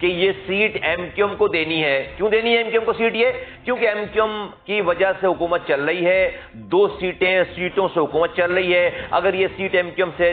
کہ یہ set M Q M کو دینی ہے. کیوں دینی ہے ایم کیو ایم کو سیٹ؟ یہ کیونکہ ایم کیو ایم کی وجہ سے حکومت چل رہی ہے, 2 سیٹوں سے حکومت چل رہی ہے. اگر یہ سیٹ ایم کیو ایم سے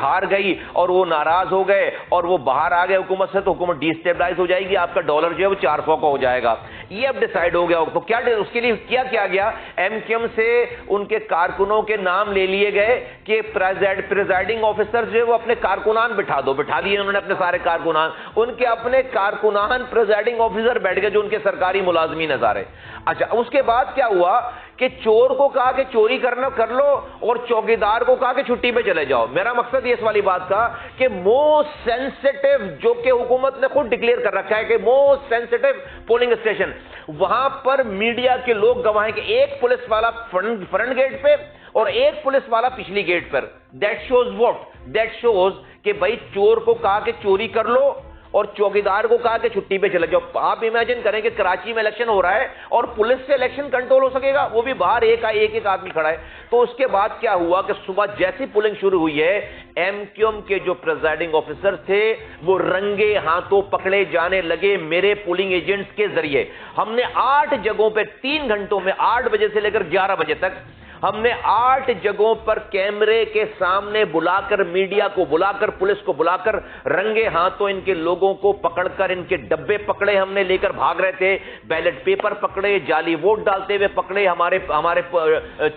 ہار گئی اور وہ ناراض ہو گئے اور وہ باہر آ گئے حکومت سے, تو حکومت ڈی اسٹیبلائز ہو جائے گی, آپ کا ڈالر جو ہے وہ 400 کا ہو جائے گا. یہ اب ڈیسائیڈ ہو گیا. تو کیا اس کے لیے کیا گیا, ایم کیو ایم سے ان کے کارکنوں کے نام لے لیے گئے کہ پریزائڈنگ آفیسر جو ہے وہ اپنے کارکنان بٹھا دیے انہوں نے, اپنے سارے کارکنان, ان کے اپنے کارکنان پریزائڈنگ آفیسر بیٹھ گئے جو ان کے سرکاری ملازمین ہزارے. اچھا, اس کے بعد کیا ہوا کہ چور کو کہا کہ چوری کرنا کر لو اور چوکیدار کو کہا کہ چھٹی پہ چلے جاؤ. میرا مقصد یہ اس والی بات کا کہ موسٹ سینسٹیو, جو کہ حکومت نے خود ڈکلیئر کر رکھا ہے کہ موسٹ سینسٹیو پولنگ اسٹیشن, وہاں پر میڈیا کے لوگ گواہ ہیں کہ ایک پولیس والا فرنٹ گیٹ پہ اور ایک پولیس والا پچھلی گیٹ پر. That shows what? That shows کہ بھائی چور کو کہا کہ چوری کر لو اور چوکیدار کو کہا کہ چھٹی پہ چلے جاؤ. آپ امیجن کریں کہ کراچی میں الیکشن ہو رہا ہے اور پولیس سے الیکشن کنٹرول ہو سکے گا؟ وہ بھی باہر ایک آدمی کھڑا ہے. تو اس کے بعد کیا ہوا کہ صبح جیسی پولنگ شروع ہوئی ہے, ایم کیو ایم کے جو پریزائڈنگ آفیسر تھے وہ رنگے ہاتھوں پکڑے جانے لگے میرے پولنگ ایجنٹس کے ذریعے. ہم نے 8 جگہوں پہ 3 گھنٹوں میں 8 بجے سے لے کر 11 بجے تک ہم نے 8 جگہوں پر کیمرے کے سامنے بلا کر, میڈیا کو بلا کر, پولیس کو بلا کر, رنگے ہاتھوں ان کے لوگوں کو پکڑ کر ان کے ڈبے پکڑے, ہم نے لے کر بھاگ رہے تھے, بیلٹ پیپر پکڑے, جعلی ووٹ ڈالتے ہوئے پکڑے. ہمارے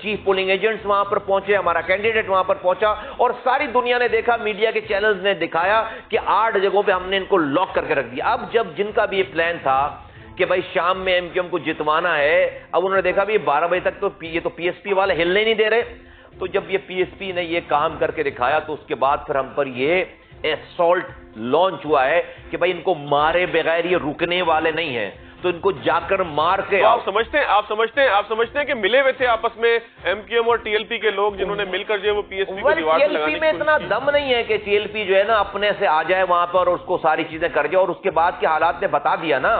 چیف پولنگ ایجنٹس وہاں پر پہنچے, ہمارا کینڈیڈیٹ وہاں پر پہنچا اور ساری دنیا نے دیکھا, میڈیا کے چینلز نے دکھایا کہ 8 جگہوں پہ ہم نے ان کو لاک کر کے رکھ دیا. اب جب جن کا بھی یہ پلان تھا کہ بھائی شام میں ایم کیو ایم کو جتوانا ہے, اب انہوں نے دیکھا بھی 12 بجے تک تو یہ تو پی ایس پی والے ہلنے نہیں دے رہے. تو جب یہ پی ایس پی نے یہ کام کر کے دکھایا تو اس کے بعد پھر ہم پر یہ اسالٹ لانچ ہوا ہے کہ بھائی ان کو مارے بغیر یہ رکنے والے نہیں ہیں, تو ان کو جا کر مار کے. آپ سمجھتے ہیں کہ ملے ہوئے تھے آپس میں ایم کیو ایم اور ٹی ایل پی کے لوگ جنہوں نے مل کر جو ہے وہ پی ایس پی کو دیوار پہ لگانے کی کوشش کی؟ میں اتنا دم نہیں ہے کہ ٹی ایل پی جو ہے نا اپنے سے آ جائے وہاں پر اور اس کو ساری چیزیں کر جائے, اور اس کے بعد کے حالات نے بتا دیا نا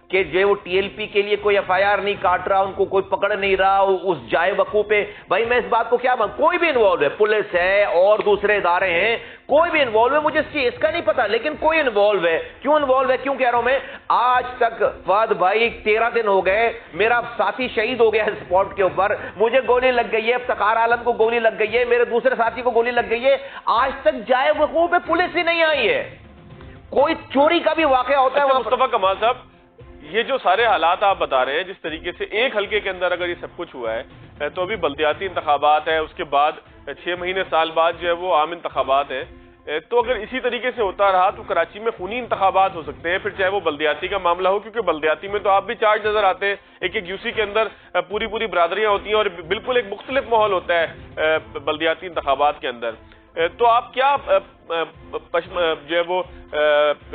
کہ جو وہ ٹی ایل پی کے لیے کوئی ایف آئی آر نہیں کاٹ رہا, ان کو کوئی پکڑ نہیں رہا اس جائے وقوع پہ. بھائی میں اس بات کو کیا کوئی بھی انوالو ہے, پولیس ہے اور دوسرے ادارے ہیں, کوئی بھی انوالو ہے, مجھے اس کا نہیں پتا, لیکن کوئی انوالو ہے. کیوں انوالو ہے, کیوں کہہ رہا ہوں میں, آج تک فہد بھائی 13 دن ہو گئے, میرا ساتھی شہید ہو گیا ہے اسپاٹ کے اوپر, مجھے گولی لگ گئی ہے, افتخار عالم کو گولی لگ گئی ہے, میرے دوسرے ساتھی کو گولی لگ گئی ہے, آج تک جائے وقوع پہ پولیس ہی نہیں آئی ہے. کوئی چوری کا بھی واقعہ ہوتا ہے. مصطفیٰ کمال صاحب, یہ جو سارے حالات آپ بتا رہے ہیں, جس طریقے سے ایک حلقے کے اندر اگر یہ سب کچھ ہوا ہے, تو ابھی بلدیاتی انتخابات ہے, اس کے بعد 6 مہینے سال بعد جو ہے وہ عام انتخابات ہیں, تو اگر اسی طریقے سے ہوتا رہا تو کراچی میں خونی انتخابات ہو سکتے ہیں, پھر چاہے وہ بلدیاتی کا معاملہ ہو, کیونکہ بلدیاتی میں تو آپ بھی چارج نظر آتے ہیں, ایک یو سی کے اندر پوری برادریاں ہوتی ہیں اور بالکل ایک مختلف ماحول ہوتا ہے بلدیاتی انتخابات کے اندر. تو آپ کیا جو ہے وہ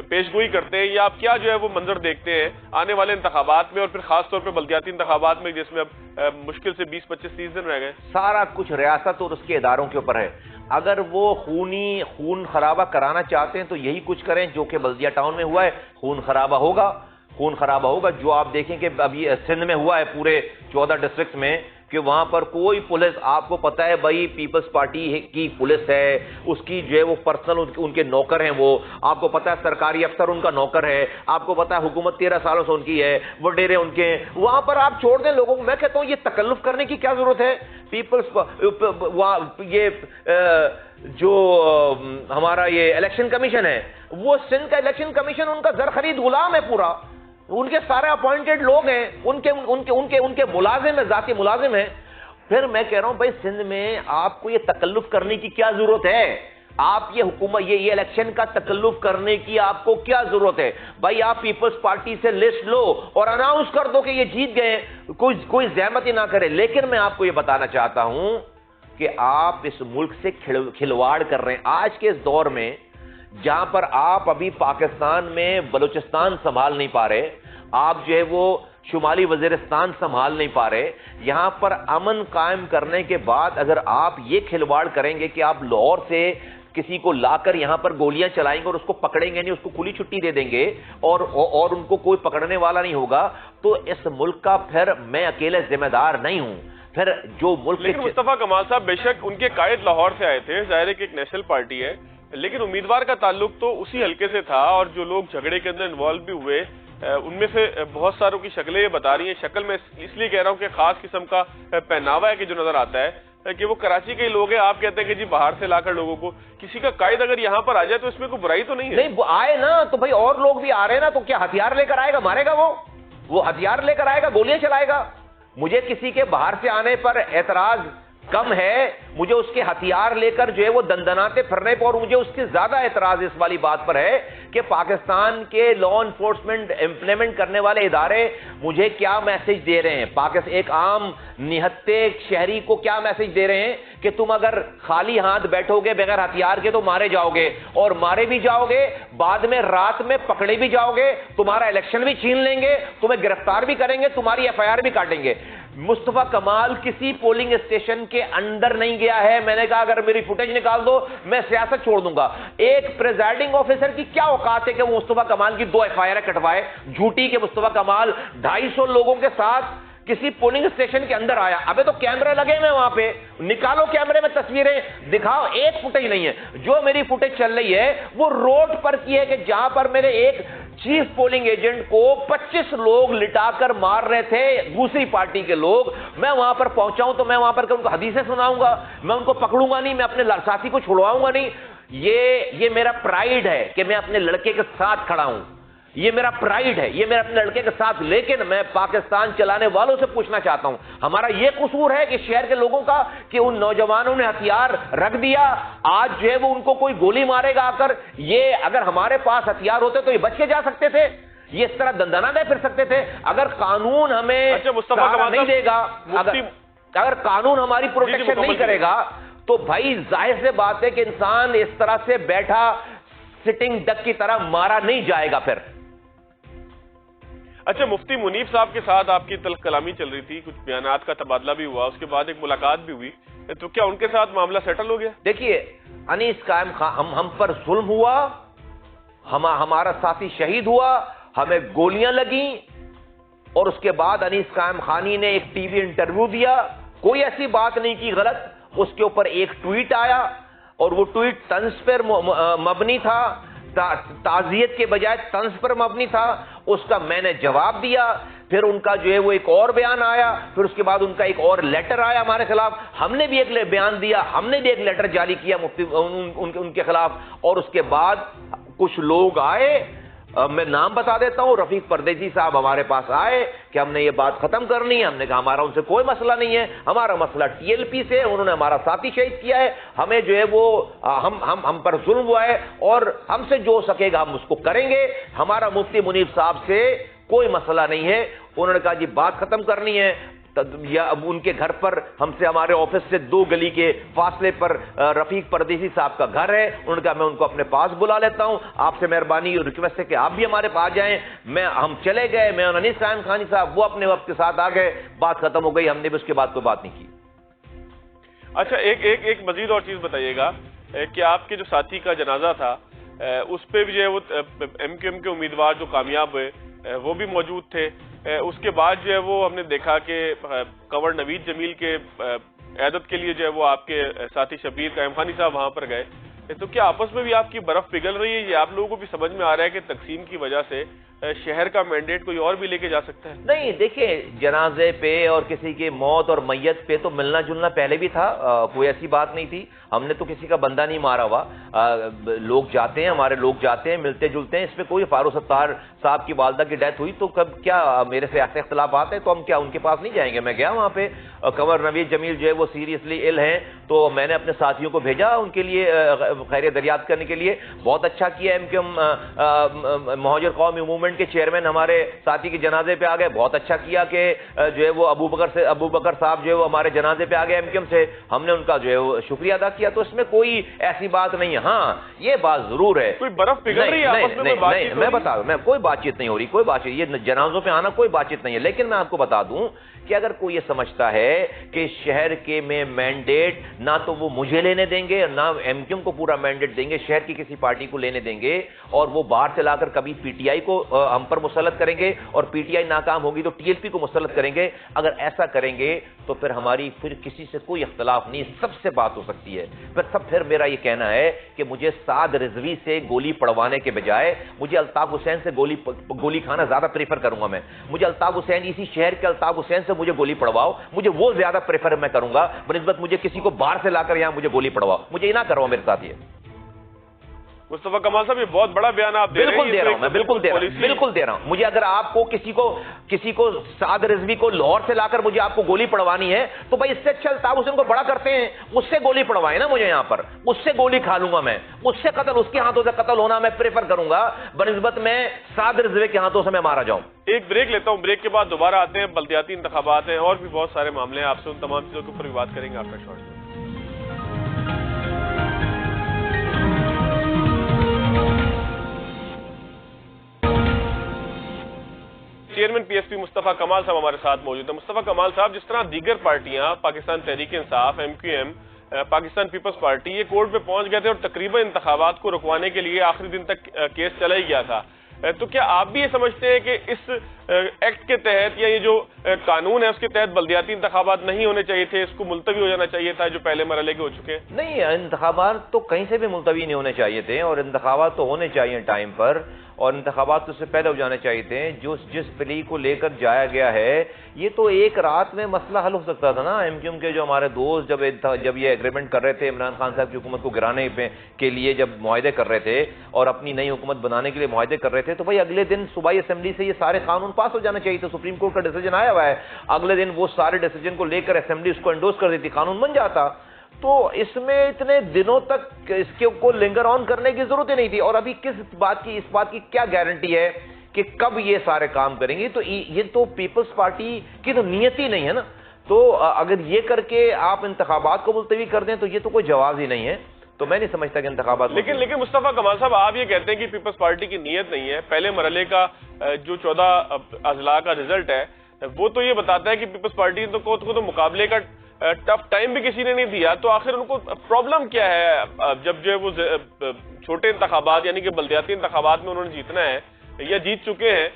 پیش گوئی کرتے ہیں, یا آپ کیا جو ہے وہ منظر دیکھتے ہیں آنے والے انتخابات میں, اور پھر خاص طور پہ بلدیاتی انتخابات میں جس میں اب مشکل سے 20-25-30 دن رہ گئے؟ سارا کچھ ریاست اور اس کے اداروں کے اوپر ہے. اگر وہ خون خرابہ کرانا چاہتے ہیں تو یہی کچھ کریں جو کہ بلدیہ ٹاؤن میں ہوا ہے. خون خرابہ ہوگا. جو آپ دیکھیں کہ ابھی سندھ میں ہوا ہے پورے 14 ڈسٹرکٹس میں, کہ وہاں پر کوئی پولیس, آپ کو پتا ہے بھائی پیپلز پارٹی کی پولیس ہے, اس کی جو ہے وہ پرسنل ان کے نوکر ہیں, وہ آپ کو پتا ہے سرکاری افسر ان کا نوکر ہے, آپ کو پتا ہے حکومت 13 سالوں سے ان کی ہے, وہ ڈیرے ان کے ہیں, وہاں پر آپ چھوڑ دیں لوگوں کو. میں کہتا ہوں یہ تکلف کرنے کی کیا ضرورت ہے؟ پیپلز یہ جو ہمارا یہ الیکشن کمیشن ہے, وہ سندھ کا الیکشن کمیشن ان کا زر خرید غلام ہے پورا, ان کے سارے اپوائنٹڈ لوگ ہیں, ان کے ملازم ہیں, ذاتی ملازم ہیں. پھر میں کہہ رہا ہوں بھائی سندھ میں آپ کو یہ تکلف کرنے کی کیا ضرورت ہے؟ آپ یہ حکومت یہ الیکشن کا تکلف کرنے کی آپ کو کیا ضرورت ہے؟ بھائی آپ پیپلز پارٹی سے لسٹ لو اور اناؤنس کر دو کہ یہ جیت گئے, کوئی زحمت ہی نہ کرے. لیکن میں آپ کو یہ بتانا چاہتا ہوں کہ آپ اس ملک سے کھلواڑ کر رہے ہیں آج کے اس دور میں, جہاں پر آپ ابھی پاکستان میں بلوچستان سنبھال نہیں پا رہے, آپ جو ہے وہ شمالی وزیرستان سنبھال نہیں پا رہے. یہاں پر امن قائم کرنے کے بعد اگر آپ یہ کھلواڑ کریں گے کہ آپ لاہور سے کسی کو لا کر یہاں پر گولیاں چلائیں گے اور اس کو پکڑیں گے نہیں, اس کو کھلی چھٹی دے دیں گے اور ان کو کوئی پکڑنے والا نہیں ہوگا, تو اس ملک کا پھر میں اکیلے ذمہ دار نہیں ہوں. پھر جو ملک, لیکن مصطفیٰ کمال صاحب بے شک ان کے قائد لاہور سے آئے تھے, ظاہر ہے کہ ایک نیشنل پارٹی ہے, لیکن امیدوار کا تعلق تو اسی حلقے سے تھا، اور جو لوگ جھگڑے کے اندر انوالو بھی ہوئے ان میں سے بہت ساروں کی شکلیں یہ بتا رہی ہیں. شکل میں اس لیے کہہ رہا ہوں کہ خاص قسم کا پہناوا ہے کہ جو نظر آتا ہے کہ وہ کراچی کے ہی لوگ ہیں. آپ کہتے ہیں کہ جی باہر سے لا کر لوگوں کو، کسی کا قائد اگر یہاں پر آ جائے تو اس میں کوئی برائی تو نہیں ہے؟ نہیں آئے نا تو بھائی اور لوگ بھی آ رہے ہیں نا، تو کیا ہتھیار لے کر آئے گا؟ مارے گا وہ ہتھیار لے کر آئے گا، گولیاں چلائے گا. مجھے کسی کے باہر سے آنے پر اعتراض کم ہے، مجھے اس کے ہتھیار لے کر جو ہے وہ دندناتے پھرنے پر، اور مجھے اس کی زیادہ اعتراض اس والی بات پر ہے کہ پاکستان کے لا انفورسمنٹ امپلیمنٹ کرنے والے ادارے مجھے کیا میسج دے رہے ہیں، ایک عام نہتے شہری کو کیا میسج دے رہے ہیں کہ تم اگر خالی ہاتھ بیٹھو گے بغیر ہتھیار کے تو مارے جاؤ گے، اور مارے بھی جاؤ گے، بعد میں رات میں پکڑے بھی جاؤ گے، تمہارا الیکشن بھی چھین لیں گے، تمہیں گرفتار بھی کریں گے، تمہاری ایف آئی آر بھی کاٹیں گے. مصطفیٰ کمال کسی پولنگ اسٹیشن کے اندر نہیں گیا ہے. میں نے کہا اگر میری فوٹیج نکال دو میں سیاست چھوڑ دوں گا. ایک پریزائڈنگ آفیسر کی کیا اوقات ہے کہ وہ مصطفیٰ کمال کی 2 ایف آئی آر کٹوائے جھوٹی کہ مصطفیٰ کمال 250 لوگوں کے ساتھ کسی پولنگ اسٹیشن کے اندر آیا؟ ابے تو کیمرے لگے ہوئے وہاں پہ، نکالو کیمرے میں تصویریں دکھاؤ. ایک فوٹیج نہیں ہے. جو میری فوٹیج چل رہی ہے وہ روڈ پر کی ہے کہ جہاں پر میرے ایک چیف پولنگ ایجنٹ کو 25 لوگ لٹا کر مار رہے تھے دوسری پارٹی کے لوگ. میں وہاں پر پہنچا ہوں تو میں وہاں پر ان کو حدیثیں سناؤں گا؟ میں ان کو پکڑوں گا نہیں، میں اپنے ساتھی کو چھڑواؤں گا نہیں. یہ میرا پرائیڈ ہے کہ میں اپنے لڑکے کے ساتھ کھڑا ہوں، یہ میرا پرائیڈ ہے، یہ میرا اپنے لڑکے کے ساتھ. لیکن میں پاکستان چلانے والوں سے پوچھنا چاہتا ہوں، ہمارا یہ قصور ہے کہ شہر کے لوگوں کا کہ ان نوجوانوں نے ہتھیار رکھ دیا، آج جو ہے وہ ان کو کوئی گولی مارے گا آ کر. یہ اگر ہمارے پاس ہتھیار ہوتے تو یہ بچ کے جا سکتے تھے، یہ اس طرح دندنا دے پھر سکتے تھے. اگر قانون ہمیں سہارا نہیں دے گا، اگر قانون ہماری پروٹیکشن نہیں کرے گا تو بھائی ظاہر سے بات ہے کہ انسان اس طرح سے بیٹھا سٹنگ ڈک کی طرح مارا نہیں جائے گا پھر. اچھا، مفتی منیف صاحب کے ساتھ آپ کی تلخ کلامی چل رہی تھی، کچھ بیانات کا تبادلہ بھی ہوا، اس کے بعد ایک ملاقات بھی ہوئی، تو کیا ان کے ساتھ معاملہ سیٹل ہو گیا؟ دیکھیے انیس قائم خان، ہم پر ظلم ہوا، ہمارا ساتھی شہید ہوا، ہمیں گولیاں لگیں، اور اس کے بعد انیس قائم خانی نے ایک ٹی وی انٹرویو دیا، کوئی ایسی بات نہیں کی غلط. اس کے اوپر ایک ٹویٹ آیا اور وہ ٹویٹ طنز پر مبنی تھا، تعزیت کے بجائے طنز پر مبنی تھا. اس کا میں نے جواب دیا. پھر ان کا جو ہے وہ ایک اور بیان آیا، پھر اس کے بعد ان کا ایک اور لیٹر آیا ہمارے خلاف، ہم نے بھی ایک بیان دیا، ہم نے بھی ایک لیٹر جاری کیا مفتی ان کے خلاف. اور اس کے بعد کچھ لوگ آئے، میں نام بتا دیتا ہوں، رفیق پردیسی صاحب ہمارے پاس آئے کہ ہم نے یہ بات ختم کرنی ہے. ہم نے کہا ہمارا ان سے کوئی مسئلہ نہیں ہے، ہمارا مسئلہ ٹی ایل پی سے، انہوں نے ہمارا ساتھی شہید کیا ہے، ہمیں جو ہے وہ ہم پر ظلم ہوا ہے اور ہم سے جو سکے گا ہم اس کو کریں گے. ہمارا مفتی منیف صاحب سے کوئی مسئلہ نہیں ہے. انہوں نے کہا جی بات ختم کرنی ہے، یا ان کے گھر پر ہم سے، ہمارے آفس سے 2 گلی کے فاصلے پر رفیق پردیسی صاحب کا گھر ہے. انہوں نے کہا میں ان کو اپنے پاس بلا لیتا ہوں، آپ سے مہربانی ریکویسٹ ہے کہ آپ بھی ہمارے پاس جائیں. ہم چلے گئے، میں اور انیس قائم خانی صاحب وہ اپنے وقت کے ساتھ آ گئے، بات ختم ہو گئی. ہم نے بھی اس کے بعد کوئی بات نہیں کی. اچھا، ایک مزید اور چیز بتائیے گا کہ آپ کے جو ساتھی کا جنازہ تھا اس پہ بھی جو ہے وہ ایم کیو ایم کے امیدوار جو کامیاب ہوئے وہ بھی موجود تھے. اس کے بعد جو ہے وہ ہم نے دیکھا کہ کنور نوید جمیل کے عیادت کے لیے جو ہے وہ آپ کے ساتھی شبیر قائم خانی صاحب وہاں پر گئے. تو کیا آپس میں بھی آپ کی برف پگھل رہی ہے؟ یہ آپ لوگوں کو بھی سمجھ میں آ رہا ہے کہ تقسیم کی وجہ سے شہر کا مینڈیٹ کوئی اور بھی لے کے جا سکتا ہے؟ نہیں، دیکھیں جنازے پہ اور کسی کی موت اور میت پہ تو ملنا جلنا پہلے بھی تھا، کوئی ایسی بات نہیں تھی. ہم نے تو کسی کا بندہ نہیں مارا ہوا. لوگ جاتے ہیں، ہمارے لوگ جاتے ہیں، ملتے جلتے ہیں. اس میں کوئی فاروق ستار صاحب کی والدہ کی ڈیتھ ہوئی تو کب کیا میرے سے ایسے اختلافات ہیں تو ہم کیا ان کے پاس نہیں جائیں گے؟ میں گیا وہاں پہ. کنور نوید جمیل جو ہے وہ سیریسلی ill ہیں تو میں نے اپنے ساتھیوں کو بھیجا ان کے لیے خیریت دریافت کرنے کے لیے. بہت اچھا کیا ایم کیو ایم مہاجر قومی موومنٹ کے چیئرمین ہمارے ساتھی کے جنازے پہ آ گئے. بہت اچھا کیا کہ جو ہے وہ ابو بکر صاحب جو ہے وہ ہمارے جنازے پہ آ گئے ایم کیو ایم سے. ہم نے ان کا جو ہے وہ شکریہ ادا کیا. تو اس میں کوئی ایسی بات نہیں ہے. ہاں یہ بات ضرور ہے، کوئی برف پگھل رہی ہے آپس میں؟ میں بتا دوں، میں کوئی بات چیت نہیں ہو رہی، کوئی بات چیت، یہ جنازوں پہ آنا کوئی بات چیت نہیں ہے. لیکن میں آپ کو بتا دوں کہ اگر کوئی یہ سمجھتا ہے کہ شہر کے میں مینڈیٹ نہ تو وہ مجھے لینے دیں گے نہ ایم کیو ایم کو پورا مینڈیٹ دیں گے، شہر کی کسی پارٹی کو لینے دیں گے، اور وہ باہر سے لا کر کبھی پی ٹی آئی کو ہم پر مسلط کریں گے، اور پی ٹی آئی ناکام ہوگی تو ٹی ایل پی کو مسلط کریں گے، اگر ایسا کریں گے تو پھر ہماری پھر کسی سے کوئی اختلاف نہیں، سب سے بات ہو سکتی ہے۔ پھر میرا یہ کہنا ہے کہ مجھے سعد رضوی سے گولی پڑوانے کے بجائے مجھے الطاف حسین سے گولی کھانا زیادہ پریفر کروں گا میں۔ مجھے الطاف حسین، اسی شہر کے الطاف حسین سے مجھے گولی پڑواؤ، مجھے وہ زیادہ پریفر میں کروں گا بنسبت مجھے کسی کو باہر سے لا کر یہاں مجھے گولی پڑواؤ، مجھے یہ نہ کرواؤ میرے ساتھ۔ یہ مصطفیٰ کمال صاحب یہ بہت بڑا بیان آپ دے رہے ہیں۔ بالکل دے رہا ہوں میں، بالکل دے رہا ہوں۔ مجھے اگر آپ کو کسی کو سعد رضوی کو لاہور سے لا کر مجھے آپ کو گولی پڑوانی ہے تو بھائی اس سے اچھا الطاف حسین کو بڑا کرتے ہیں، اس سے گولی پڑوائے نا مجھے یہاں پر، اس سے گولی کھا لوں گا میں، اس سے قتل، اس کے ہاتھوں سے قتل ہونا میں پریفر کروں گا بنسبت میں سعد رضوی کے ہاتھوں سے میں مارا جاؤں۔ ایک بریک لیتا ہوں، بریک کے بعد دوبارہ آتے ہیں، بلدیاتی انتخابات ہیں اور بھی بہت سارے معاملے ہیں، آپ سے ان تمام چیزوں کے اوپر بھی بات کریں گے آپ کا short. Chairman P S P Mustafa Kamal sahab ہمارے ساتھ موجود ہیں۔ مصطفیٰ کمال صاحب، جس طرح دیگر پارٹیاں Pakistan Tehreek Insaf, M Q M, Pakistan peoples party یہ کورٹ پہ پہنچ گئے تھے اور تقریباً انتخابات کو رکوانے کے لیے آخری دن تک کیس چلا ہی گیا تھا، تو کیا آپ بھی یہ سمجھتے ہیں کہ اس ایکٹ کے تحت یا یہ جو قانون ہے اس کے تحت بلدیاتی انتخابات نہیں ہونے چاہیے تھے، اس کو ملتوی ہو جانا چاہیے تھا جو پہلے مرحلے کے ہو چکے ہیں؟ نہیں، انتخابات تو کہیں سے بھی ملتوی نہیں ہونے چاہیے تھے، اور انتخابات تو ہونے چاہیے ٹائم پر، اور انتخابات تو اس سے پہلے ہو جانے چاہیے تھے۔ جس پلی کو لے کر جایا گیا ہے یہ تو ایک رات میں مسئلہ حل ہو سکتا تھا نا۔ ایم کیو ایم کے جو ہمارے دوست جب یہ ایگریمنٹ کر رہے تھے عمران خان صاحب کی حکومت کو گرانے کے لیے، جب معاہدے کر رہے تھے اور اپنی نئی حکومت بنانے کے لیے معاہدے کر رہے تھے، تو بھائی اگلے دن صوبائی اسمبلی سے یہ سارے قانون پاس ہو جانا چاہیے تھا۔ سپریم کورٹ کا ڈیسیجن آیا ہوا ہے، اگلے دن وہ سارے ڈیسیجن کو لے کر اسمبلی اس کو انڈورس کر دیتی، قانون بن جاتا۔ تو اس میں اتنے دنوں تک اس کو لنگر آن کرنے کی ضرورت ہی نہیں تھی، اور ابھی اس بات کی کیا گارنٹی ہے کہ کب یہ سارے کام کریں گے؟ تو یہ تو پیپلز پارٹی کی تو نیت ہی نہیں ہے نا۔ تو اگر یہ کر کے آپ انتخابات کو ملتوی کر دیں تو یہ تو کوئی جواز ہی نہیں ہے، تو میں نہیں سمجھتا کہ انتخابات لیکن مصطفیٰ کمال صاحب آپ یہ کہتے ہیں کہ پیپلز پارٹی کی نیت نہیں ہے۔ پہلے مرحلے کا جو 14 اضلاع کا رزلٹ ہے وہ تو یہ بتاتا ہے کہ پیپلز پارٹی کو تو مقابلے کا ٹف ٹائم بھی کسی نے نہیں دیا، تو آخر ان کو پرابلم کیا ہے جب جو ہے وہ چھوٹے انتخابات یعنی کہ بلدیاتی انتخابات میں انہوں نے جیتنا ہے یا جیت چکے ہیں،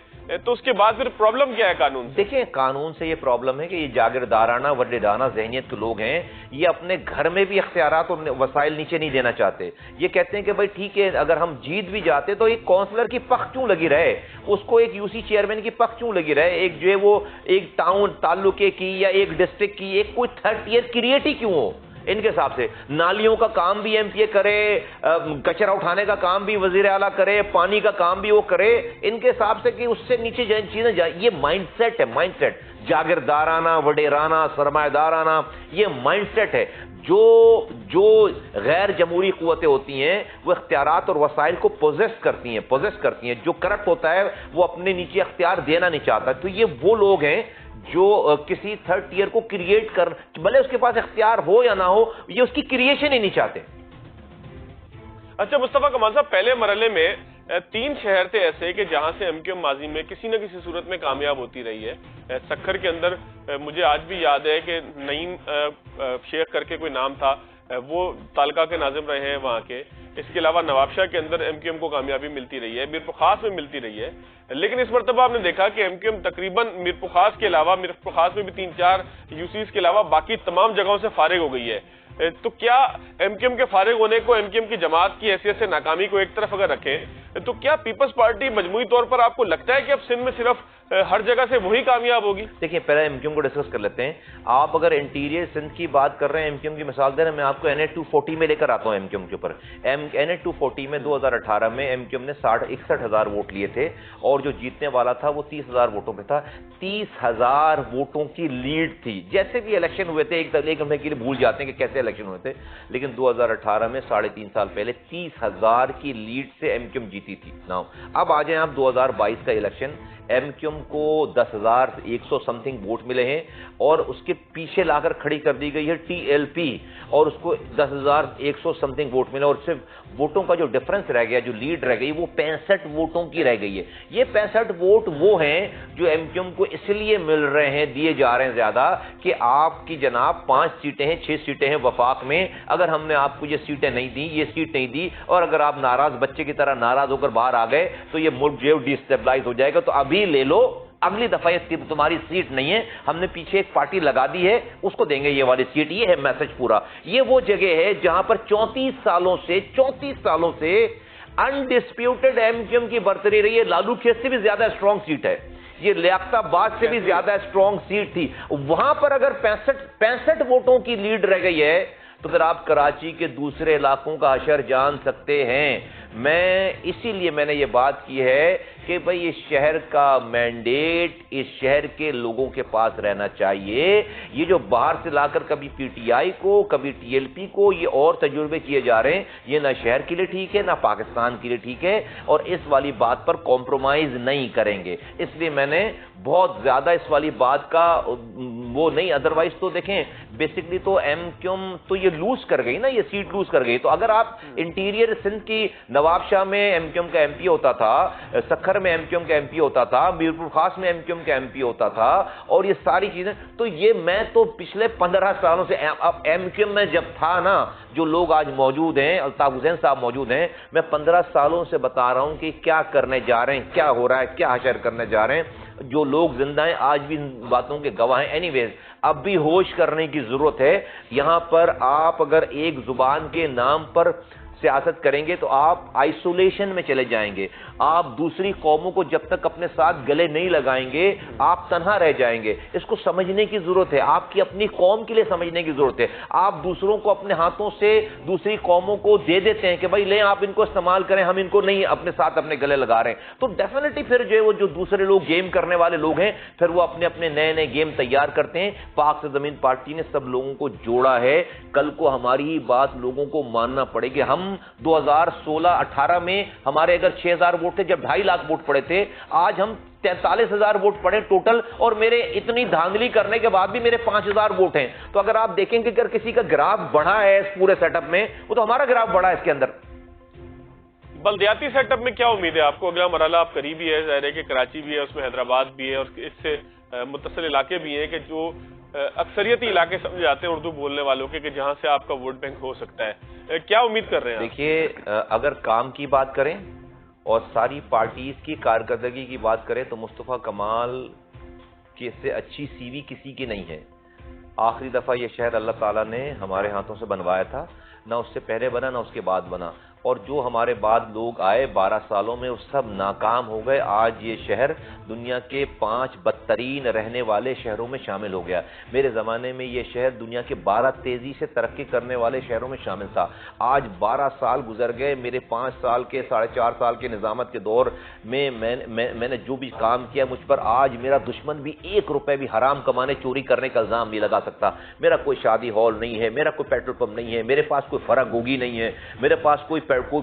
تو اس کے بعد پھر پرابلم کیا ہے قانون سے؟ دیکھیں، قانون سے یہ پرابلم ہے کہ یہ جاگیردارانہ وڈیرانہ ذہنیت کے لوگ ہیں، یہ اپنے گھر میں بھی اختیارات اور وسائل نیچے نہیں دینا چاہتے۔ یہ کہتے ہیں کہ بھائی ٹھیک ہے، اگر ہم جیت بھی جاتے تو ایک کونسلر کی پخ کیوں لگی رہے، اس کو ایک یو سی چیئرمین کی پخ کیوں لگی رہے، ایک جو ہے وہ ایک ٹاؤن تعلقے کی یا ایک ڈسٹرکٹ کی ایک کوئی تھرڈ ٹیئر کریٹ ہی کیوں ہو؟ ان کے حساب سے نالیوں کا کام بھی ایم پی اے کرے، کچرا اٹھانے کا کام بھی وزیر اعلیٰ کرے، پانی کا کام بھی وہ کرے، ان کے حساب سے کہ اس سے نیچے چیزیں جائیں۔ یہ مائنڈ سیٹ ہے، مائنڈ سیٹ جاگیردارانہ وڈیرانہ سرمایہ دارانہ، یہ مائنڈ سیٹ ہے۔ جو غیر جمہوری قوتیں ہوتی ہیں وہ اختیارات اور وسائل کو پوزیس کرتی ہیں۔ جو کرپٹ ہوتا ہے وہ اپنے نیچے اختیار دینا نہیں چاہتا۔ تو یہ وہ لوگ ہیں جو کسی تھرڈ ٹیئر کو کریٹ کر، بھلے اس کے پاس اختیار ہو یا نہ ہو، یہ اس کی کریشن ہی نہیں چاہتے۔ اچھا مصطفیٰ کمال صاحب، پہلے مرحلے میں 3 شہر تھے ایسے کہ جہاں سے ایم کیو ایم ماضی میں کسی نہ کسی صورت میں کامیاب ہوتی رہی ہے۔ سکھر کے اندر مجھے آج بھی یاد ہے کہ نعیم شیخ کر کے کوئی نام تھا، وہ تعلقہ کے ناظم رہے ہیں وہاں کے۔ اس کے علاوہ نواب شاہ کے اندر ایم کیو ایم کو کامیابی ملتی رہی ہے، میرپورخاص میں ملتی رہی ہے، لیکن اس مرتبہ آپ نے دیکھا کہ ایم کیو ایم تقریباً میرپورخاص کے علاوہ، میرپورخاص میں بھی 3-4 یو سیز کے علاوہ باقی تمام جگہوں سے فارغ ہو گئی ہے۔ تو کیا ایم کیو ایم کے فارغ ہونے کو، ایم کیو ایم کی جماعت کی حیثیت سے ناکامی کو ایک طرف اگر رکھیں تو کیا پیپلز پارٹی مجموعی طور پر آپ کو لگتا ہے کہ اب سندھ میں صرف ہر جگہ سے وہی کامیاب ہوگی؟ دیکھیں، پہلے ایم کیو ایم کو ڈسکس کر لیتے ہیں۔ آپ اگر انٹیریئر سندھ کی بات کر رہے ہیں، ایم کیو ایم کی مثال دے رہے ہیں، میں آپ کو NH-240 میں لے کر آتا ہوں ایم کیو ایم کے اوپر۔ NH-240 میں 2018 میں ایم کیو ایم نے 61,000 ووٹ لیے تھے، اور جو جیتنے والا تھا وہ 30,000 ووٹوں پہ تھا۔ 30,000 ووٹوں کی لیڈ تھی۔ جیسے بھی الیکشن ہوئے تھے، ایک گھنٹے کے لیے بھول جاتے ہیں کہ کیسے الیکشن ہوئے تھے، لیکن 2018 میں 3.5 سال پہلے 30,000 کی لیڈ سے ایم کیو ایم جیتی تھی۔ اب آ جائیں آپ 2022 کا election, M Q M M کو 10,100 سمتھنگ ووٹ ملے ہیں اور اس کے پیچھے لا کر کھڑی کر دی گئی ہے ٹی ایل پی اور اس کو 10,100 سمتھنگ ووٹ ملے اور صرف ووٹوں کا جو ڈفرنس رہ گیا, جو لیڈ رہ گئی وہ 65 ووٹوں کی رہ گئی ہے. یہ 65 ووٹ وہ ہیں جو ایم کیو ایم کو اس لیے مل رہے ہیں, دیے جا رہے ہیں زیادہ کہ آپ کی جناب 5 سیٹیں ہیں, 6 سیٹیں ہیں وفاق میں, اگر ہم نے آپ کو یہ سیٹیں نہیں دی, یہ سیٹ نہیں دی اور اگر آپ ناراض بچے کی طرح ناراض ہو کر باہر آ گئے تو یہ ملک جو ڈی اسٹیبلائز ہو جائے گا, تو ابھی لے لو, اگلی دفعہ تمہاری سیٹ نہیں ہے, ہم نے پیچھے ایک پارٹی لگا دی ہے, اس کو دیں گے یہ والی سیٹ. یہ ہے میسج پورا. یہ وہ جگہ ہے جہاں پر 34 سالوں سے انڈسپیوٹڈ ایم کیو ایم کی برتری رہی ہے. لالو کھیت سے بھی زیادہ اسٹرانگ سیٹ ہے, یہ لیاقت آباد سے بھی زیادہ اسٹرانگ سیٹ تھی. وہاں پر اگر 65 ووٹوں کی لیڈ رہ گئی ہے تو پھر آپ کراچی کے دوسرے علاقوں کا حشر جان سکتے ہیں. میں اسی لیے میں نے یہ بات کی ہے کہ بھئی اس شہر کا مینڈیٹ اس شہر کے لوگوں کے پاس رہنا چاہیے. یہ جو باہر سے لا کر کبھی پی ٹی آئی کو, کبھی ٹی ایل پی کو یہ اور تجربے کیے جا رہے ہیں, یہ نہ شہر کے لیے ٹھیک ہے نہ پاکستان کے لیے ٹھیک ہے, اور اس والی بات پر کمپرومائز نہیں کریں گے. اس لیے میں نے بہت زیادہ اس والی بات کا وہ نہیں, ادروائز تو دیکھیں بیسکلی تو ایم کیو ایم تو یہ لوز کر گئی نا, یہ سیٹ لوز کر گئی. تو اگر آپ انٹیریئر سندھ کی نواب شاہ میں ایم کیو ایم کا ایم پی ہوتا تھا, سکھر میں ایم کیو ایم کا ایم پی ہوتا تھا, میرپور خاص میں ایم کیو ایم کا ایم پی ہوتا تھا, اور یہ ساری چیزیں, تو یہ میں تو پچھلے 15 سالوں سے ایم کیو ایم میں جب تھا نا, جو لوگ آج موجود ہیں, الطاف حسین صاحب موجود ہیں, میں 15 سالوں سے بتا رہا ہوں کہ کیا کرنے جا رہے ہیں, کیا ہو رہا ہے, کیا حشر کرنے جا رہے ہیں. جو لوگ زندہ ہیں آج بھی ان باتوں کے گواہ ہیں. اینی ویز اب بھی ہوش کرنے کی ضرورت ہے. یہاں پر آپ اگر ایک زبان کے نام پر سیاست کریں گے تو آپ آئسولیشن میں چلے جائیں گے. آپ دوسری قوموں کو جب تک اپنے ساتھ گلے نہیں لگائیں گے آپ تنہا رہ جائیں گے. اس کو سمجھنے کی ضرورت ہے, آپ کی اپنی قوم کے لیے سمجھنے کی ضرورت ہے. آپ دوسروں کو اپنے ہاتھوں سے دوسری قوموں کو دے دیتے ہیں کہ بھائی لیں آپ ان کو استعمال کریں, ہم ان کو نہیں اپنے ساتھ اپنے گلے لگا رہے ہیں. تو ڈیفینیٹلی پھر جو ہے وہ جو دوسرے لوگ گیم کرنے والے لوگ ہیں پھر وہ اپنے اپنے نئے گیم تیار کرتے ہیں. پاک سے زمین پارٹی نے سب لوگوں کو جوڑا ہے. کل کو ہماری ہی بات لوگوں کو ماننا پڑے گی. ہم 2016-18 میں ہمارے اگر 6,000 ووٹ تھے, جب 2.5 لاکھ ووٹ پڑے تھے, آج ہم 43,000 ووٹ پڑے ٹوٹل, اور میرے اتنی دھاندلی کرنے کے بعد بھی میرے 5,000 ووٹ ہیں. تو اگر آپ دیکھیں کہ اگر کسی کا گراف بڑھا ہے اس پورے سیٹ اپ میں, وہ تو ہمارا گراف بڑھا ہے اس کے اندر. بلدیاتی سیٹ اپ میں کیا امید ہے آپ کو؟ اگلا مرحلہ آپ قریبی ہے, ظاہر ہے کہ کراچی بھی ہے, اس میں حیدرآباد بھی ہے, اور اس سے متصل علاقے بھی ہیں کہ جو اکثریتی علاقے سمجھے جاتے ہیں اردو بولنے والوں کے, کہ جہاں سے آپ کا ووٹ بینک ہو سکتا ہے. کیا امید کر رہے ہیں؟ دیکھیے, اگر کام کی بات کریں اور ساری پارٹیز کی کارکردگی کی بات کریں تو مصطفیٰ کمال کی سے اچھی سی وی کسی کی نہیں ہے. آخری دفعہ یہ شہر اللہ تعالیٰ نے ہمارے ہاتھوں سے بنوایا تھا, نہ اس سے پہلے بنا نہ اس کے بعد بنا, اور جو ہمارے بعد لوگ آئے 12 سالوں میں وہ سب ناکام ہو گئے. آج یہ شہر دنیا کے 5 بدترین رہنے والے شہروں میں شامل ہو گیا. میرے زمانے میں یہ شہر دنیا کے 12 تیزی سے ترقی کرنے والے شہروں میں شامل تھا. آج 12 سال گزر گئے. میرے 5 سال کے 4.5 سال کے نظامت کے دور میں میں نے جو بھی کام کیا, مجھ پر آج میرا دشمن بھی 1 روپے بھی حرام کمانے چوری کرنے کا الزام نہیں لگا سکتا. میرا کوئی شادی ہال نہیں ہے, میرا کوئی پیٹرول پمپ نہیں ہے, میرے پاس کوئی فرق ہوگی نہیں ہے, میرے پاس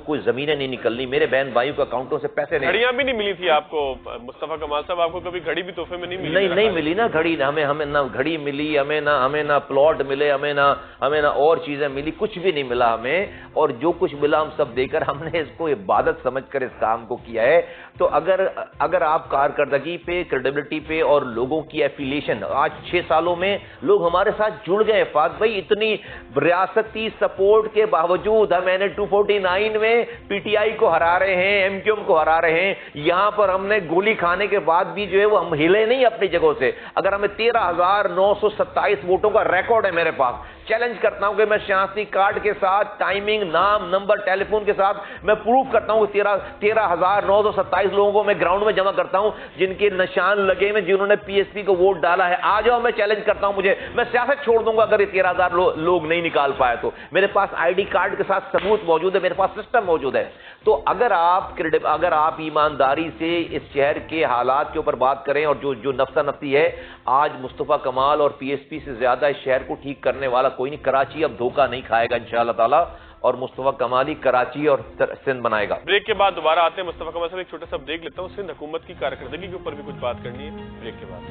کوئی زمینیں نہیں نکلنی, میرے بہن بھائیوں کے اکاؤنٹوں سے پیسے نہیں. گھڑیاں بھی نہیں ملی تھی آپ کو مصطفیٰ کمال صاحب؟ آپ کو کبھی گھڑی بھی تحفے میں نہیں ملی؟ نہیں ملی نا گھڑی. ہمیں نہ گھڑی ملی, ہمیں نہ پلاٹ ملے, ہمیں نہ اور چیزیں ملی, کچھ بھی نہیں ملا ہمیں. اور جو کچھ ملا ہم سب دے کر ہم نے اس کو عبادت سمجھ کر اس کام کو کیا ہے. تو اگر آپ کارکردگی پہ, کریڈیبلٹی پہ اور لوگوں کی ایفیلیشن, آج 6 سالوں میں لوگ ہمارے ساتھ جڑ گئے. فاض بھائی, اتنی ریاستی سپورٹ کے باوجود ہم نے 249 میں پی ٹی آئی کو ہرا رہے ہیں, ایم کیو ایم کو ہرا رہے ہیں. یہاں پر ہم نے گولی کھانے کے بعد بھی جو ہے وہ ہم ہلے نہیں اپنی جگہوں سے. اگر ہمیں 13,927 ووٹوں کا ریکارڈ ہے میرے پاس, چیلنج کرتا ہوں کہ میں شناختی کارڈ کے ساتھ, ٹائمنگ, نام, نمبر, ٹیلی فون کے ساتھ میں پروف کرتا ہوں کہ 13,927 لوگوں کو میں گراؤنڈ میں جمع کرتا ہوں جن کے نشان لگے ہوئے, جنہوں نے پی ایس پی کو ووٹ ڈالا ہے. آ جاؤ, میں چیلنج کرتا ہوں, میں سیاست چھوڑ دوں گا اگر یہ 13,000 لوگ نہیں نکال پائے تو. میرے پاس آئی ڈی کارڈ کے ساتھ ثبوت موجود ہے, میرے پاس سسٹم موجود ہے. تو اگر آپ ایمانداری سے اس شہر کے حالات کے اوپر بات کریں, اور جو نفسا نفسی ہے, آج مصطفیٰ کمال اور پی ایس پی سے زیادہ اس شہر کو ٹھیک کرنے والا کوئی نہیں. کراچی اب دھوکہ نہیں کھائے گا انشاءاللہ تعالی. اور مصطفیٰ کمالی کراچی اور سندھ بنائے گا. بریک کے بعد دوبارہ آتے ہیں مصطفیٰ کمال صاحب. ایک چھوٹا سا بریک لیتا ہوں. سندھ حکومت کی کارکردگی کے اوپر بھی کچھ بات کرنی ہے بریک کے بعد.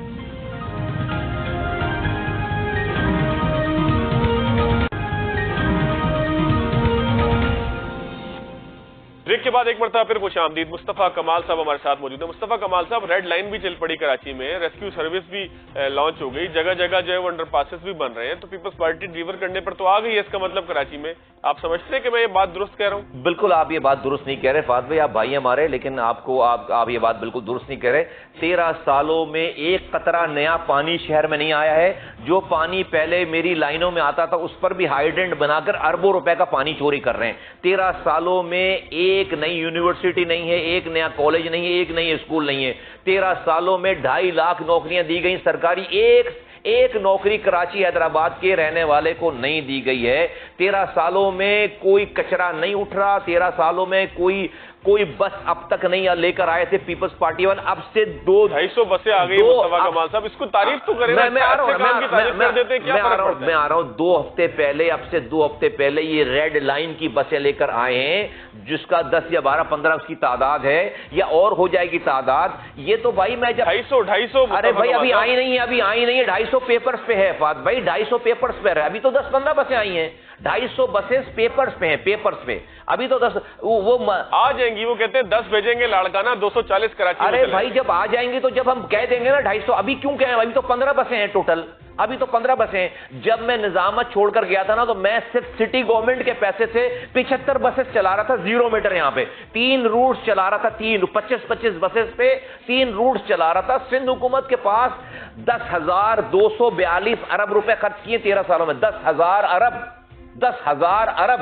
بریک کے بعد ایک مرتبہ پھر خوش آمدید. مصطفیٰ کمال صاحب ہمارے ساتھ موجود ہیں. مصطفیٰ کمال صاحب, ریڈ لائن بھی چل پڑی کراچی میں, ریسکیو سروس بھی لانچ ہو گئی, جگہ جگہ جو ہے وہ انڈر پاسز بھی بن رہے ہیں, تو پیپلز پارٹی ڈیلیور کرنے پر تو آ گئی ہے. اس کا مطلب کراچی میں آپ سمجھتے ہیں کہ میں یہ بات درست کہہ رہا ہوں؟ بالکل آپ یہ بات درست نہیں کہہ رہے فہد بھائی, آپ بھائی ہمارے, لیکن آپ یہ بات بالکل درست نہیں کہہ رہے. 13 سالوں میں ایک قطرہ نیا پانی شہر میں نہیں آیا ہے. جو پانی پہلے میری لائنوں میں آتا تھا اس پر بھی ہائیڈرنٹ بنا کر اربوں روپے کا پانی چوری کر رہے ہیں. 13 سالوں میں ایک نئی یونیورسٹی نہیں ہے, ایک نیا کالج نہیں ہے, ایک نئی اسکول نہیں ہے. 13 سالوں میں 2.5 لاکھ نوکریاں دی گئی سرکاری, ایک نوکری کراچی حیدرآباد کے رہنے والے کو نہیں دی گئی ہے. 13 سالوں میں کوئی کچرا نہیں اٹھ رہا. 13 سالوں میں کوئی بس اب تک نہیں لے کر آئے تھے پیپلز پارٹی والے. اب سے 250 بسیں آ گئی. مصطفیٰ کمال صاحب اس کو تعریف تو کریں. میں آ رہا ہوں. 2 ہفتے پہلے, اب سے 2 ہفتے پہلے یہ ریڈ لائن کی بسیں لے کر آئے ہیں, جس کا 10 یا 12 15 اس کی تعداد ہے, یا اور ہو جائے گی تعداد. یہ تو بھائی میں جب 250 ارے بھائی ابھی آئی نہیں ہے, 250 پیپرز پہ ہے فہد بھائی, 250 پیپرز پہ ہے. ابھی تو 10-15 بسیں آئی ہیں. 250 بسیں پیپرز پہ ہیں, پیپرز پہ. ابھی تو 10 وہ آ جائیں گی. وہ کہتے ہیں 10 بھیجیں گے لاڑکانہ, 240 کراچی. ارے بھائی جب آ جائیں گے تو جب ہم کہہ دیں گے نا 250, ابھی کیوں کہیں, ابھی تو 15 بسیں ہیں ٹوٹل. ابھی تو 15 بسیں. جب میں نظامت چھوڑ کر گیا تھا نا, تو میں صرف سٹی گورنمنٹ کے پیسے سے 75 بسیں چلا رہا تھا 0 میٹر. یہاں پہ 3 روٹس چلا رہا تھا, 25 بسیں پہ 3 روٹس چلا رہا تھا. سندھ حکومت کے پاس 10,242 ارب روپے خرچ کیے 13 سالوں میں. 10,000 ارب.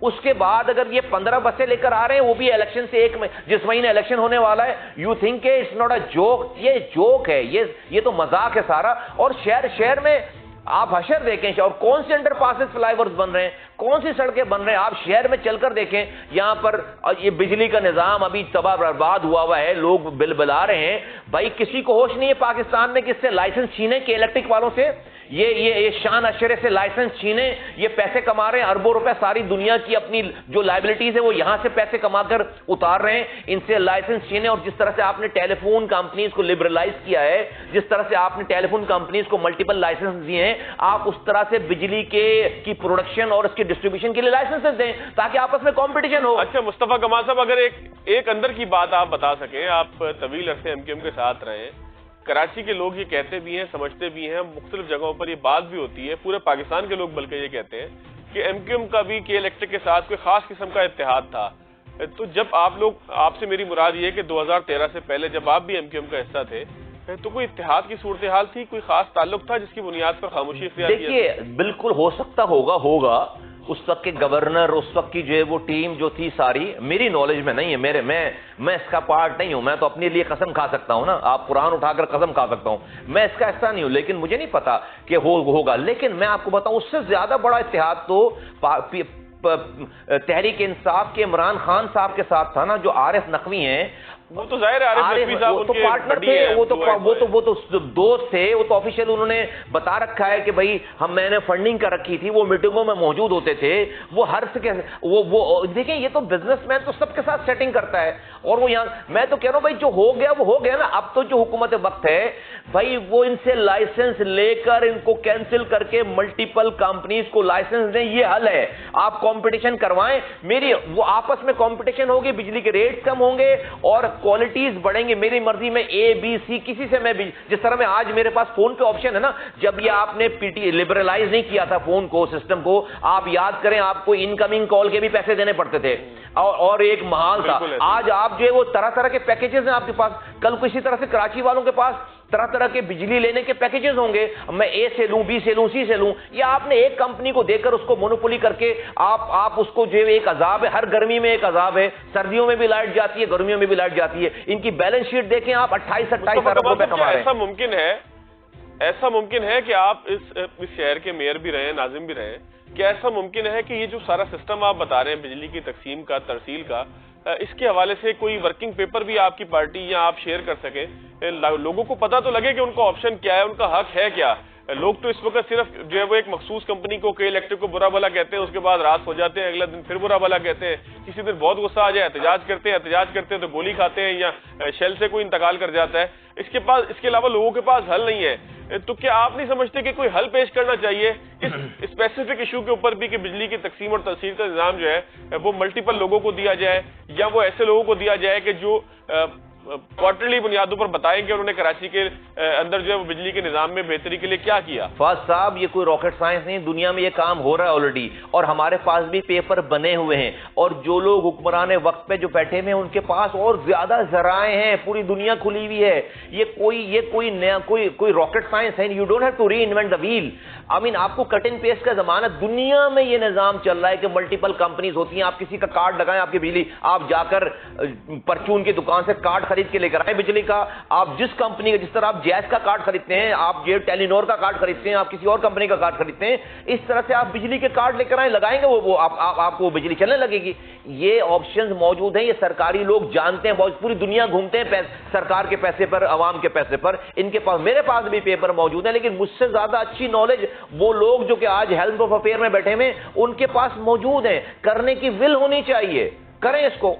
اس کے بعد اگر یہ 15 بسیں لے کر آ رہے ہیں, وہ بھی الیکشن سے جس مہینے الیکشن ہونے والا ہے. You think it's not a joke. یہ جوک ہے, یہ تو مذاق ہے سارا. اور شہر میں آپ حشر دیکھیں, اور کون سے انڈر پاسز فلائی اوورز بن رہے ہیں, کون سی سڑکیں بن رہے ہیں. آپ شہر میں چل کر دیکھیں, یہاں پر یہ بجلی کا نظام ابھی تباہ برباد ہوا ہے. لوگ بل بلا رہے ہیں. بھائی کسی کو ہوش نہیں ہے پاکستان میں کس سے لائسنس چھینے کے, الیکٹرک والوں سے. یہ شان اشرے سے لائسنس چھینے, یہ پیسے کما رہے ہیں اربوں روپے. ساری دنیا کی اپنی جو لائبلٹیز ہے وہ یہاں سے پیسے کما کر اتار رہے ہیں. ان سے لائسنس چھینے. اور جس طرح سے آپ نے ٹیلی فون کمپنیز کو لبرلائز کیا ہے, جس طرح سے آپ نے ٹیلی فون کمپنیز کو ملٹیپل لائسنس دیے ہیں, آپ اس طرح سے بجلی کی پروڈکشن اور اس کی ڈسٹریبیوشن کے لیے لائسنس دیں تاکہ آپس میں کمپٹیشن ہو. اچھا مصطفیٰ کمال صاحب, اگر ایک اندر کی بات آپ بتا سکیں, آپ طویل عرصے MQM کے ساتھ رہے ہیں. کراچی کے لوگ یہ کہتے بھی ہیں, سمجھتے بھی ہیں, مختلف جگہوں پر یہ بات بھی ہوتی ہے, پورے پاکستان کے لوگ بلکہ یہ کہتے ہیں کہ MQM کا بھی کے الیکٹرک کے ساتھ کوئی خاص قسم کا اتحاد تھا. تو جب آپ سے میری مراد یہ ہے کہ 2013 سے پہلے جب آپ بھی MQM کا حصہ تھے, تو کوئی اتحاد کی صورتحال تھی, کوئی خاص تعلق تھا جس کی بنیاد پر خاموشی اختیار کی؟ دیکھیے بالکل ہو سکتا ہوگا. اس وقت کے گورنر, اس وقت کی جو ہے وہ ٹیم جو تھی ساری, میری نالج میں نہیں ہے, میں اس کا پارٹ نہیں ہوں. میں تو اپنے لیے قسم کھا سکتا ہوں نا, آپ قرآن اٹھا کر قسم کھا سکتا ہوں, میں اس کا حصہ نہیں ہوں. لیکن مجھے نہیں پتا کہ ہوگا. لیکن میں آپ کو بتاؤں اس سے زیادہ بڑا اتحاد تو تحریک انصاف کے عمران خان صاحب کے ساتھ تھا نا, جو عارف نقوی ہیں. وہ تو ظاہر ہے وہ تو پارٹنر تھے, وہ تو دوست تھے. وہ تو آفیشیل انہوں نے بتا رکھا ہے کہ بھائی میں نے فنڈنگ کر رکھی تھی. وہ میٹنگوں میں موجود ہوتے تھے. وہ وہ دیکھیں, یہ تو بزنس مین تو سب کے ساتھ سیٹنگ کرتا ہے. اور وہ یہاں میں تو کہہ رہا ہوں بھائی جو ہو گیا وہ ہو گیا نا. اب تو جو حکومت وقت ہے بھائی, وہ ان سے لائسنس لے کر ان کو کینسل کر کے ملٹیپل کمپنیز کو لائسنس دیں. یہ حل ہے. آپ کمپٹیشن کروائیں. وہ آپس میں کمپٹیشن ہوگی, بجلی کے ریٹ کم ہوں گے اور کوالٹیز بڑھیں گے. میری مرضی میں A B C کسی سے میں بھی, جس طرح میں آج میرے پاس فون پہ آپشن ہے نا, جب یہ آپ نے لبرلائز نہیں کیا تھا فون کو, سسٹم کو, آپ یاد کریں آپ کو انکمنگ کال کے بھی پیسے دینے پڑتے تھے اور ایک محال تھا. آج آپ جو ہے وہ طرح طرح کے پیکیجز ہیں آپ کے پاس. کل کسی طرح سے کراچی والوں کے پاس طرح طرح کے بجلی لینے کے پیکیجز ہوں گے. میں A سے لوں, B سے لوں, C سے لوں. یا آپ نے ایک کمپنی کو دے کر اس کو مونوپولی کر کے آپ اس کو جو ایک عذاب ہے, ہر گرمی میں ایک عذاب ہے. سردیوں میں بھی لائٹ جاتی ہے, گرمیوں میں بھی لائٹ جاتی ہے. ان کی بیلنس شیٹ دیکھیں آپ, 28 ارب روپے کما رہے ہیں. ایسا ممکن ہے کہ آپ اس شہر کے میئر بھی رہے, ناظم بھی رہے, کیا ایسا ممکن ہے کہ یہ جو سارا سسٹم آپ بتا رہے ہیں بجلی کی تقسیم کا, ترسیل کا, اس کے حوالے سے کوئی ورکنگ پیپر بھی آپ کی پارٹی یا آپ شیئر کر سکیں, لوگوں کو پتہ تو لگے کہ ان کا آپشن کیا ہے, ان کا حق ہے کیا, لوگ تو اس وقت صرف جو ہے وہ ایک مخصوص کمپنی کو کے الیکٹرک کو برا بھلا کہتے ہیں, اس کے بعد رات ہو جاتے ہیں, اگلا دن پھر برا بھلا کہتے ہیں, کسی دن بہت غصہ آ جائے احتجاج کرتے ہیں تو گولی کھاتے ہیں یا شیل سے کوئی انتقال کر جاتا ہے. اس کے علاوہ لوگوں کے پاس حل نہیں ہے. تو کیا آپ نہیں سمجھتے کہ کوئی حل پیش کرنا چاہیے اس اسپیسیفک ایشو کے اوپر بھی کہ بجلی کی تقسیم اور ترسیل کا نظام جو ہے وہ ملٹیپل لوگوں کو دیا جائے, یا وہ ایسے لوگوں کو دیا جائے کہ جو کوارٹرلی بنیادوں پر بتائیں کہ انہوں نے کراچی کے اندر جو ہے وہ بجلی کے نظام میں بہتری کے لیے کیا کیا؟ فاض صاحب یہ کوئی راکٹ سائنس نہیں, دنیا میں یہ کام ہو رہا ہے آلریڈی, اور ہمارے پاس بھی پیپر بنے ہوئے ہیں, اور جو لوگ حکمران وقت پہ جو بیٹھے ہوئے ہیں ان کے پاس اور زیادہ ذرائع ہیں, پوری دنیا کھلی ہوئی ہے. یہ کوئی نیا کوئی راکٹ سائنس ہے. You don't have to reinvent the wheel. آپ کو کٹ اینڈ پیسٹ کا زمانہ, دنیا میں یہ نظام چل رہا ہے کہ ملٹیپل کمپنیز ہوتی ہیں, آپ کسی کا کارڈ لگائیں آپ کی بجلی, آپ جا کر پرچون کی دکان سے کارڈ خرید کے لے کر آئے بجلی کا, آپ جس کمپنی کا, جس طرح آپ جیس کا کارڈ خریدتے ہیں, آپ یہ ٹیلی نور کا کارڈ خریدتے ہیں, آپ کسی اور کمپنی کا کارڈ خریدتے ہیں, اس طرح سے آپ بجلی کے کارڈ لے کر آئیں, لگائیں گے وہ آپ کو بجلی چلنے لگے گی. یہ آپشنز موجود ہیں, یہ سرکاری لوگ جانتے ہیں, پوری دنیا گھومتے ہیں سرکار کے پیسے پر, عوام کے پیسے پر. ان کے پاس, میرے پاس بھی پیپر موجود ہیں, لیکن مجھ سے زیادہ اچھی نالج وہ لوگ جو کہ آج ہیلتھ آف افیئر میں بیٹھے ہوئے ان کے پاس موجود ہیں. کرنے کی ول ہونی چاہیے, کریں اس کو.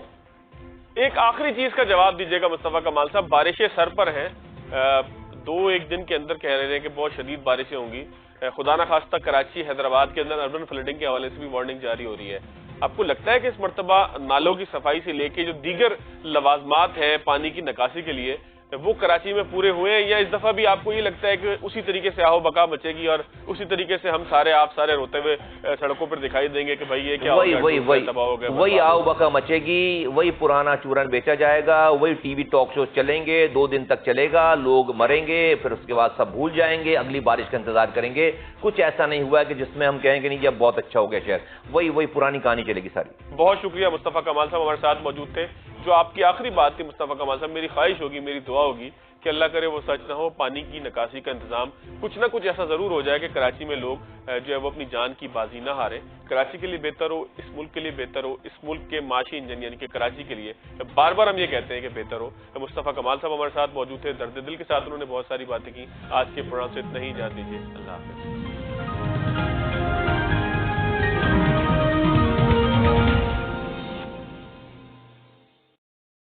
ایک آخری چیز کا جواب دیجیے گا مصطفیٰ کمال صاحب, بارشیں سر پر ہیں, 2-1 دن کے اندر کہہ رہے ہیں کہ بہت شدید بارشیں ہوں گی, خدا نہ خواستہ کراچی حیدرآباد کے اندر اربن فلڈنگ کے حوالے سے بھی وارننگ جاری ہو رہی ہے. آپ کو لگتا ہے کہ اس مرتبہ نالوں کی صفائی سے لے کے جو دیگر لوازمات ہیں پانی کی نکاسی کے لیے وہ کراچی میں پورے ہوئے ہیں, یا اس دفعہ بھی آپ کو یہ لگتا ہے کہ اسی طریقے سے آہو بقا بچے گی اور اسی طریقے سے ہم آپ سارے روتے ہوئے سڑکوں پر دکھائی دیں گے کہ بھائی یہ کیا وہی آہو بقا مچے گی, وہی پرانا چورن بیچا جائے گا, وہی ٹی وی ٹاک شوز چلیں گے, 2 دن تک چلے گا, لوگ مریں گے, پھر اس کے بعد سب بھول جائیں گے, اگلی بارش کا انتظار کریں گے. کچھ ایسا نہیں ہوا ہے کہ جس میں ہم کہیں کہ نہیں یہ بہت اچھا ہو گیا شہر, وہی پرانی کہانی چلے گی ساری. بہت شکریہ مصطفیٰ کمال صاحب ہمارے ساتھ موجود تھے. جو آپ کی آخری بات تھی مصطفیٰ کمال صاحب, میری خواہش ہوگی, میری دعا ہوگی کہ اللہ کرے وہ سچ نہ ہو, پانی کی نکاسی کا انتظام کچھ نہ کچھ ایسا ضرور ہو جائے کہ کراچی میں لوگ جو ہے وہ اپنی جان کی بازی نہ ہاریں. کراچی کے لیے بہتر ہو, اس ملک کے لیے بہتر ہو, اس ملک کے معاشی انجن یعنی کہ کراچی کے لیے بار بار ہم یہ کہتے ہیں کہ بہتر ہو. مصطفیٰ کمال صاحب ہمارے ساتھ موجود تھے, درد دل کے ساتھ انہوں نے بہت ساری باتیں کی. آج کے پروگرام سے اتنا ہی, اجازت دیجیے, اللہ حافظ.